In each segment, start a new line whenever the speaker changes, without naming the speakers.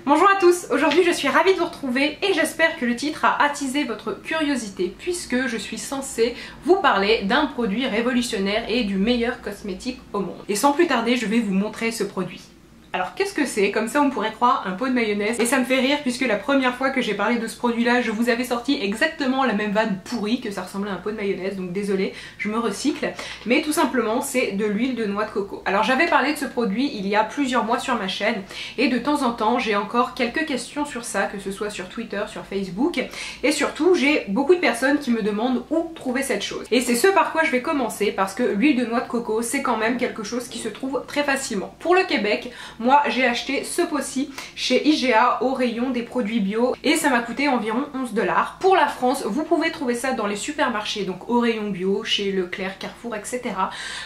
Bonjour à tous, aujourd'hui je suis ravie de vous retrouver et j'espère que le titre a attisé votre curiosité puisque je suis censée vous parler d'un produit révolutionnaire et du meilleur cosmétique au monde. Et sans plus tarder, je vais vous montrer ce produit. Alors qu'est-ce que c'est? Comme ça on pourrait croire un pot de mayonnaise. Et ça me fait rire puisque la première fois que j'ai parlé de ce produit là, je vous avais sorti exactement la même vanne pourrie, que ça ressemblait à un pot de mayonnaise, donc désolée, je me recycle. Mais tout simplement c'est de l'huile de noix de coco. Alors j'avais parlé de ce produit il y a plusieurs mois sur ma chaîne et de temps en temps j'ai encore quelques questions sur ça, que ce soit sur Twitter, sur Facebook, et surtout j'ai beaucoup de personnes qui me demandent où trouver cette chose. Et c'est ce par quoi je vais commencer parce que l'huile de noix de coco c'est quand même quelque chose qui se trouve très facilement. Pour le Québec, moi j'ai acheté ce pot-ci chez IGA au rayon des produits bio et ça m'a coûté environ 11 $. Pour la France, vous pouvez trouver ça dans les supermarchés, donc au rayon bio, chez Leclerc, Carrefour, etc.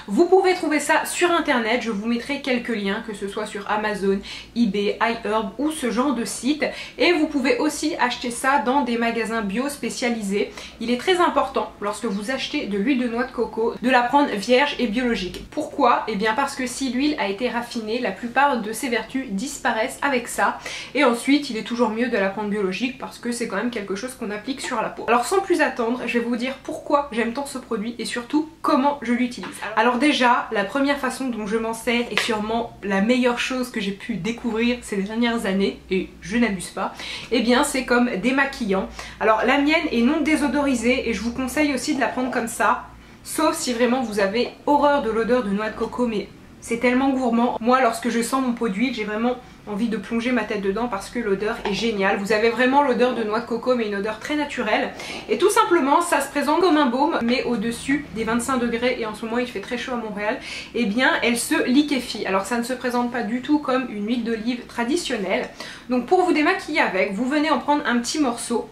Vous pouvez trouver ça sur internet, je vous mettrai quelques liens, que ce soit sur Amazon, eBay, iHerb ou ce genre de site. Et vous pouvez aussi acheter ça dans des magasins bio spécialisés. Il est très important, lorsque vous achetez de l'huile de noix de coco, de la prendre vierge et biologique. Pourquoi? Eh bien parce que si l'huile a été raffinée, la plupart de ses vertus disparaissent avec ça. Et ensuite il est toujours mieux de la prendre biologique parce que c'est quand même quelque chose qu'on applique sur la peau. Alors sans plus attendre, je vais vous dire pourquoi j'aime tant ce produit et surtout comment je l'utilise. Alors déjà, la première façon dont je m'en sers est sûrement la meilleure chose que j'ai pu découvrir ces dernières années, et je n'abuse pas, et bien c'est comme démaquillant. Alors la mienne est non désodorisée et je vous conseille aussi de la prendre comme ça, sauf si vraiment vous avez horreur de l'odeur de noix de coco, mais c'est tellement gourmand. Moi lorsque je sens mon pot d'huile, j'ai vraiment envie de plonger ma tête dedans parce que l'odeur est géniale. Vous avez vraiment l'odeur de noix de coco mais une odeur très naturelle. Et tout simplement ça se présente comme un baume mais au-dessus des 25 degrés, et en ce moment il fait très chaud à Montréal, et bien elle se liquéfie. Alors ça ne se présente pas du tout comme une huile d'olive traditionnelle. Donc pour vous démaquiller avec, vous venez en prendre un petit morceau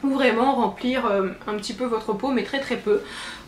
ou vraiment remplir un petit peu votre peau, mais très très peu.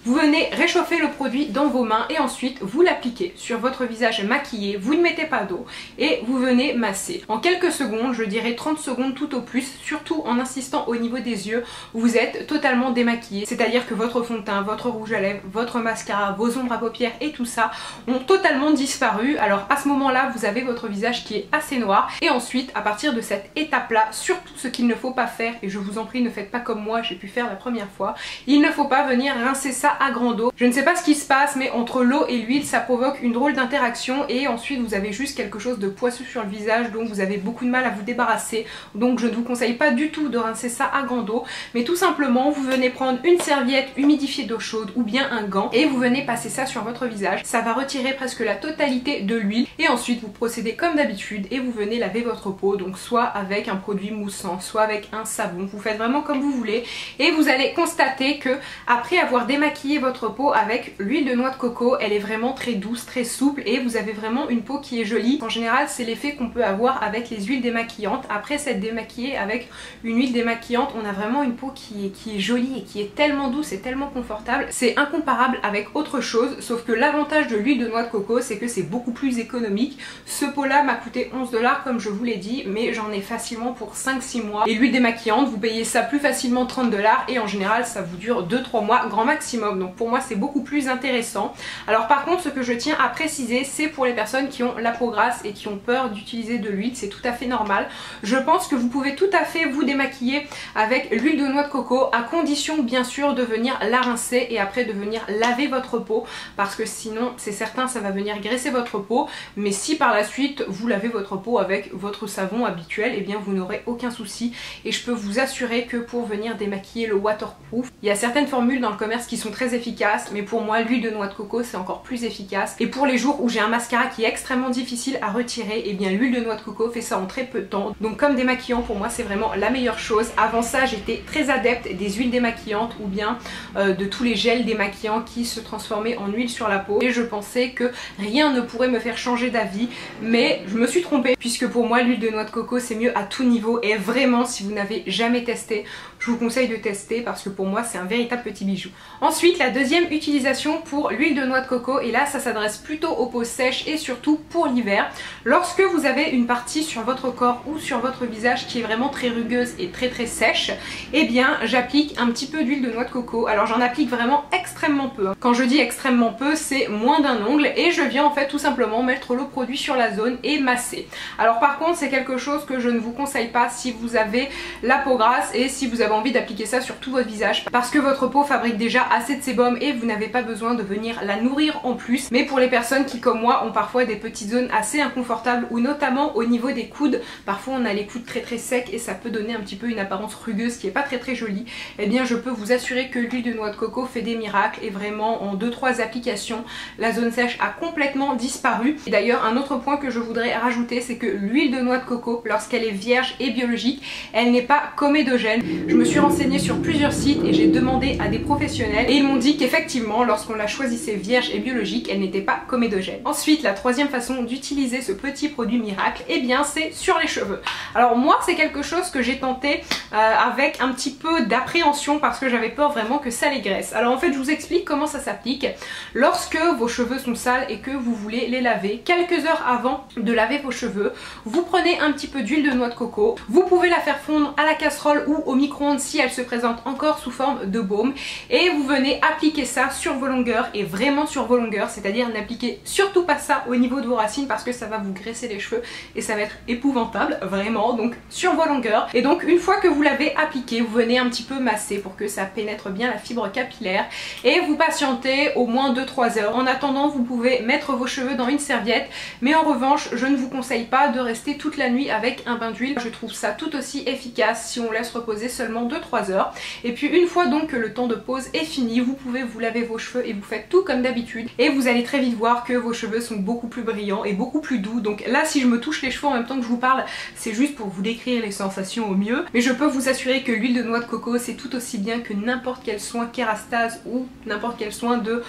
Vous venez réchauffer le produit dans vos mains et ensuite vous l'appliquez sur votre visage maquillé, vous ne mettez pas d'eau et vous venez masser. En quelques secondes, je dirais 30 secondes tout au plus, surtout en insistant au niveau des yeux, vous êtes totalement démaquillé. C'est-à-dire que votre fond de teint, votre rouge à lèvres, votre mascara, vos ombres à paupières et tout ça ont totalement disparu. Alors à ce moment-là, vous avez votre visage qui est assez noir. Et ensuite, à partir de cette étape-là, surtout ce qu'il ne faut pas faire, et je vous en prie ne faites pas comme moi, j'ai pu faire la première fois, il ne faut pas venir rincer ça à grande eau. Je ne sais pas ce qui se passe, mais entre l'eau et l'huile ça provoque une drôle d'interaction et ensuite vous avez juste quelque chose de poisseux sur le visage, donc vous avez beaucoup de mal à vous débarrasser. Donc je ne vous conseille pas du tout de rincer ça à grande eau, mais tout simplement vous venez prendre une serviette humidifiée d'eau chaude ou bien un gant et vous venez passer ça sur votre visage. Ça va retirer presque la totalité de l'huile et ensuite vous procédez comme d'habitude et vous venez laver votre peau, donc soit avec un produit moussant, soit avec un savon. Vous faites vraiment comme vous voulez et vous allez constater que après avoir démaquillé votre peau avec l'huile de noix de coco, elle est vraiment très douce, très souple et vous avez vraiment une peau qui est jolie. En général c'est l'effet qu'on peut avoir avec les huiles démaquillantes. Après s'être démaquillé avec une huile démaquillante, on a vraiment une peau qui est jolie et qui est tellement douce et tellement confortable. C'est incomparable avec autre chose, sauf que l'avantage de l'huile de noix de coco c'est que c'est beaucoup plus économique. Ce pot là m'a coûté 11 $ comme je vous l'ai dit, mais j'en ai facilement pour 5-6 mois. Et l'huile démaquillante, vous payez ça plus facilement 30 $ et en général ça vous dure 2-3 mois grand maximum. Donc pour moi c'est beaucoup plus intéressant. Alors par contre ce que je tiens à préciser, c'est pour les personnes qui ont la peau grasse et qui ont peur d'utiliser de l'huile, c'est tout à fait normal. Je pense que vous pouvez tout à fait vous démaquiller avec l'huile de noix de coco, à condition bien sûr de venir la rincer et après de venir laver votre peau, parce que sinon c'est certain ça va venir graisser votre peau. Mais si par la suite vous lavez votre peau avec votre savon habituel, et bien vous n'aurez aucun souci. Et je peux vous assurer que pour venir démaquiller le waterproof, il y a certaines formules dans le commerce qui sont très efficace, mais pour moi l'huile de noix de coco c'est encore plus efficace. Et pour les jours où j'ai un mascara qui est extrêmement difficile à retirer, et bien l'huile de noix de coco fait ça en très peu de temps. Donc comme démaquillant pour moi c'est vraiment la meilleure chose. Avant ça j'étais très adepte des huiles démaquillantes ou bien de tous les gels démaquillants qui se transformaient en huile sur la peau et je pensais que rien ne pourrait me faire changer d'avis, mais je me suis trompée puisque pour moi l'huile de noix de coco c'est mieux à tout niveau. Et vraiment si vous n'avez jamais testé, je vous conseille de tester parce que pour moi c'est un véritable petit bijou. Ensuite, la deuxième utilisation pour l'huile de noix de coco, et là ça s'adresse plutôt aux peaux sèches et surtout pour l'hiver. Lorsque vous avez une partie sur votre corps ou sur votre visage qui est vraiment très rugueuse et très sèche, eh bien j'applique un petit peu d'huile de noix de coco. Alors j'en applique vraiment extrêmement peu. Quand je dis extrêmement peu, c'est moins d'un ongle, et je viens en fait tout simplement mettre le produit sur la zone et masser. Alors par contre c'est quelque chose que je ne vous conseille pas si vous avez la peau grasse et si vous avez envie d'appliquer ça sur tout votre visage, parce que votre peau fabrique déjà assez de sébum et vous n'avez pas besoin de venir la nourrir en plus. Mais pour les personnes qui comme moi ont parfois des petites zones assez inconfortables, ou notamment au niveau des coudes, parfois on a les coudes très secs et ça peut donner un petit peu une apparence rugueuse qui est pas très jolie, eh bien je peux vous assurer que l'huile de noix de coco fait des miracles, et vraiment en 2-3 applications la zone sèche a complètement disparu. Et d'ailleurs un autre point que je voudrais rajouter, c'est que l'huile de noix de coco, lorsqu'elle est vierge et biologique, elle n'est pas comédogène. Je me suis renseignée sur plusieurs sites et j'ai demandé à des professionnels et ils m'ont dit qu'effectivement lorsqu'on la choisissait vierge et biologique, elle n'était pas comédogène. Ensuite, la troisième façon d'utiliser ce petit produit miracle, eh bien c'est sur les cheveux. Alors moi c'est quelque chose que j'ai tenté avec un petit peu d'appréhension parce que j'avais peur vraiment que ça les graisse. Alors en fait je vous explique comment ça s'applique. Lorsque vos cheveux sont sales et que vous voulez les laver, quelques heures avant de laver vos cheveux, vous prenez un petit peu d'huile de noix de coco. Vous pouvez la faire fondre à la casserole ou au micro-ondes si elle se présente encore sous forme de baume, et vous venez appliquer ça sur vos longueurs, et vraiment sur vos longueurs, c'est-à-dire n'appliquez surtout pas ça au niveau de vos racines parce que ça va vous graisser les cheveux et ça va être épouvantable vraiment. Donc sur vos longueurs, et donc une fois que vous l'avez appliqué, vous venez un petit peu masser pour que ça pénètre bien la fibre capillaire et vous patientez au moins 2-3 heures. En attendant, vous pouvez mettre vos cheveux dans une serviette, mais en revanche je ne vous conseille pas de rester toute la nuit avec un bain d'huile. Je trouve ça tout aussi efficace si on laisse reposer seulement 2-3 heures. Et puis une fois donc que le temps de pause est fini, vous pouvez vous laver vos cheveux et vous faites tout comme d'habitude, et vous allez très vite voir que vos cheveux sont beaucoup plus brillants et beaucoup plus doux. Donc là si je me touche les cheveux en même temps que je vous parle, c'est juste pour vous décrire les sensations au mieux, mais je peux vous assurer que l'huile de noix de coco c'est tout aussi bien que n'importe quel soin Kérastase ou n'importe quel soin de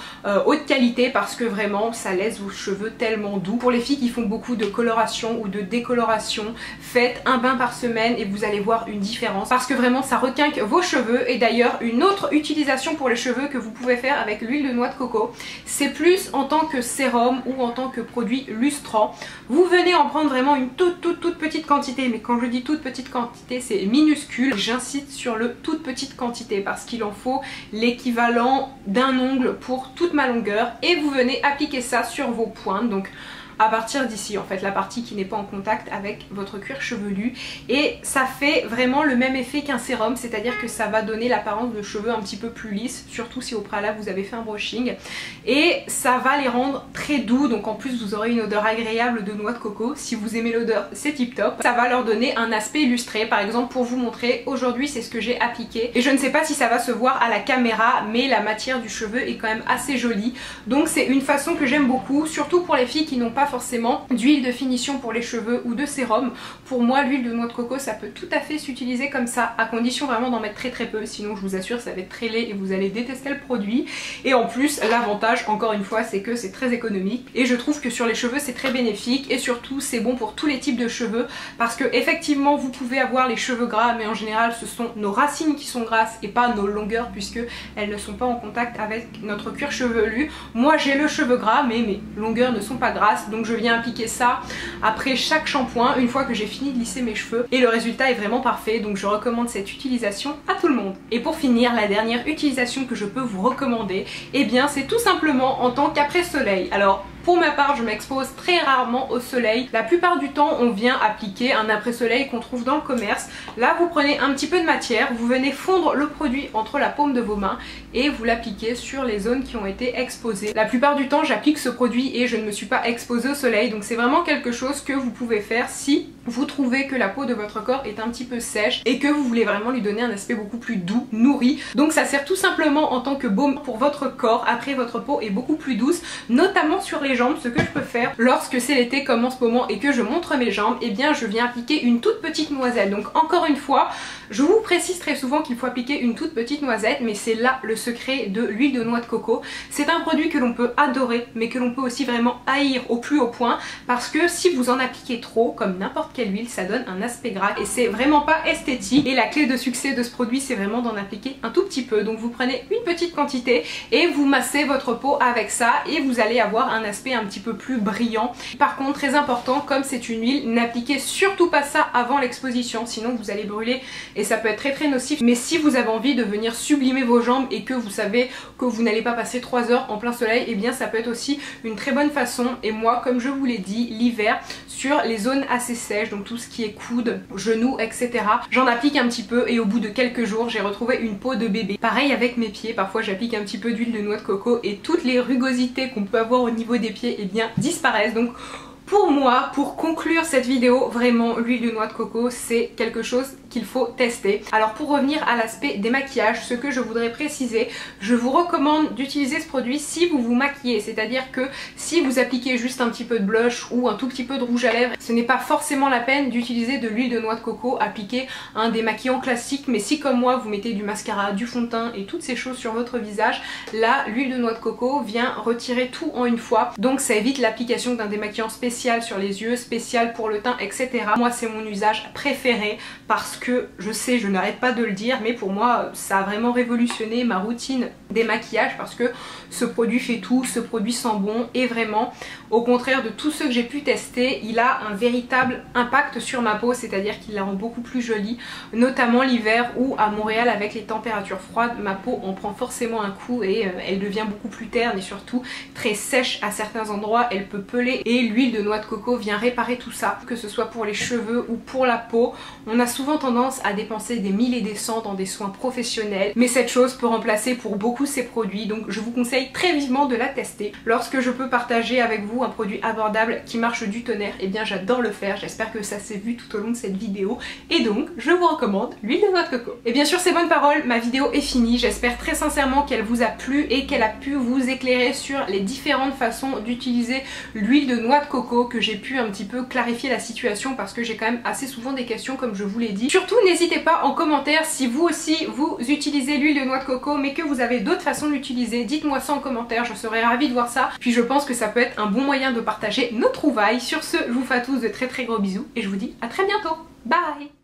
haute qualité, parce que vraiment ça laisse vos cheveux tellement doux. Pour les filles qui font beaucoup de coloration ou de décoloration, faites un bain par semaine et vous allez voir une différence, parce que vraiment ça requinque vos cheveux. Et d'ailleurs une autre utilisation pour les cheveux que vous pouvez faire avec l'huile de noix de coco, c'est plus en tant que sérum ou en tant que produit lustrant. Vous venez en prendre vraiment une toute petite quantité, mais quand je dis toute petite quantité c'est minuscule, j'insiste sur le toute petite quantité parce qu'il en faut l'équivalent d'un ongle pour toute ma longueur, et vous venez appliquer ça sur vos pointes, donc à partir d'ici en fait, la partie qui n'est pas en contact avec votre cuir chevelu, et ça fait vraiment le même effet qu'un sérum, c'est-à-dire que ça va donner l'apparence de cheveux un petit peu plus lisses, surtout si au préalable vous avez fait un brushing, et ça va les rendre très doux. Donc en plus vous aurez une odeur agréable de noix de coco. Si vous aimez l'odeur, c'est tip top. Ça va leur donner un aspect illustré. Par exemple, pour vous montrer, aujourd'hui c'est ce que j'ai appliqué, et je ne sais pas si ça va se voir à la caméra, mais la matière du cheveu est quand même assez jolie. Donc c'est une façon que j'aime beaucoup, surtout pour les filles qui n'ont pas forcément d'huile de finition pour les cheveux ou de sérum. Pour moi l'huile de noix de coco ça peut tout à fait s'utiliser comme ça, à condition vraiment d'en mettre très peu, sinon je vous assure ça va être très laid et vous allez détester le produit. Et en plus l'avantage encore une fois c'est que c'est très économique, et je trouve que sur les cheveux c'est très bénéfique, et surtout c'est bon pour tous les types de cheveux, parce que effectivement vous pouvez avoir les cheveux gras, mais en général ce sont nos racines qui sont grasses et pas nos longueurs, puisque elles ne sont pas en contact avec notre cuir chevelu. Moi j'ai le cheveu gras mais mes longueurs ne sont pas grasses, donc je viens appliquer ça après chaque shampoing une fois que j'ai fini de lisser mes cheveux, et le résultat est vraiment parfait. Donc je recommande cette utilisation à tout le monde. Et pour finir, la dernière utilisation que je peux vous recommander, eh bien c'est tout simplement en tant qu'après-soleil. Alors pour ma part, je m'expose très rarement au soleil. La plupart du temps, on vient appliquer un après-soleil qu'on trouve dans le commerce. Là, vous prenez un petit peu de matière, vous venez fondre le produit entre la paume de vos mains et vous l'appliquez sur les zones qui ont été exposées. La plupart du temps, j'applique ce produit et je ne me suis pas exposée au soleil. Donc c'est vraiment quelque chose que vous pouvez faire si vous trouvez que la peau de votre corps est un petit peu sèche et que vous voulez vraiment lui donner un aspect beaucoup plus doux, nourri. Donc ça sert tout simplement en tant que baume pour votre corps après votre peau est beaucoup plus douce, notamment sur les les jambes, ce que je peux faire lorsque c'est l'été comme en ce moment et que je montre mes jambes, et bien je viens appliquer une toute petite noisette. Donc encore une fois, je vous précise très souvent qu'il faut appliquer une toute petite noisette, mais c'est là le secret de l'huile de noix de coco. C'est un produit que l'on peut adorer, mais que l'on peut aussi vraiment haïr au plus haut point, parce que si vous en appliquez trop, comme n'importe quelle huile, ça donne un aspect gras et c'est vraiment pas esthétique. Et la clé de succès de ce produit, c'est vraiment d'en appliquer un tout petit peu. Donc vous prenez une petite quantité et vous massez votre peau avec ça et vous allez avoir un aspect un petit peu plus brillant. Par contre, très important, comme c'est une huile, n'appliquez surtout pas ça avant l'exposition, sinon vous allez brûler et ça peut être très nocif. Mais si vous avez envie de venir sublimer vos jambes et que vous savez que vous n'allez pas passer 3 heures en plein soleil, et bien ça peut être aussi une très bonne façon. Et moi, comme je vous l'ai dit, l'hiver, sur les zones assez sèches, donc tout ce qui est coudes, genoux, etc., j'en applique un petit peu et au bout de quelques jours j'ai retrouvé une peau de bébé. Pareil avec mes pieds, parfois j'applique un petit peu d'huile de noix de coco et toutes les rugosités qu'on peut avoir au niveau des pieds, et bien disparaissent. Donc pour moi, pour conclure cette vidéo, vraiment l'huile de noix de coco c'est quelque chose qu'il faut tester. Alors pour revenir à l'aspect des maquillages, ce que je voudrais préciser, je vous recommande d'utiliser ce produit si vous vous maquillez, c'est-à-dire que si vous appliquez juste un petit peu de blush ou un tout petit peu de rouge à lèvres, ce n'est pas forcément la peine d'utiliser de l'huile de noix de coco appliquée à un démaquillant classique. Mais si comme moi vous mettez du mascara, du fond de teint et toutes ces choses sur votre visage, là l'huile de noix de coco vient retirer tout en une fois, donc ça évite l'application d'un démaquillant spécial sur les yeux, spécial pour le teint, etc. Moi c'est mon usage préféré parce que je sais, je n'arrête pas de le dire, mais pour moi ça a vraiment révolutionné ma routine des maquillages, parce que ce produit fait tout, ce produit sent bon et vraiment, au contraire de tous ceux que j'ai pu tester, il a un véritable impact sur ma peau, c'est-à-dire qu'il la rend beaucoup plus jolie, notamment l'hiver où à Montréal avec les températures froides, ma peau en prend forcément un coup et elle devient beaucoup plus terne et surtout très sèche à certains endroits, elle peut peler et l'huile de noix de coco vient réparer tout ça, que ce soit pour les cheveux ou pour la peau. On a souvent tendance à dépenser des 1000 et des cents dans des soins professionnels, mais cette chose peut remplacer pour beaucoup ces produits, donc je vous conseille très vivement de la tester. Lorsque je peux partager avec vous un produit abordable qui marche du tonnerre, et bien j'adore le faire, j'espère que ça s'est vu tout au long de cette vidéo, et donc je vous recommande l'huile de noix de coco. Et bien sûr ces bonnes paroles, ma vidéo est finie, j'espère très sincèrement qu'elle vous a plu et qu'elle a pu vous éclairer sur les différentes façons d'utiliser l'huile de noix de coco, que j'ai pu un petit peu clarifier la situation parce que j'ai quand même assez souvent des questions comme je vous l'ai dit. Surtout n'hésitez pas en commentaire si vous aussi vous utilisez l'huile de noix de coco mais que vous avez d'autres façons de l'utiliser, dites-moi ça en commentaire, je serais ravie de voir ça. Puis je pense que ça peut être un bon moyen de partager nos trouvailles. Sur ce, je vous fais à tous de très gros bisous et je vous dis à très bientôt. Bye!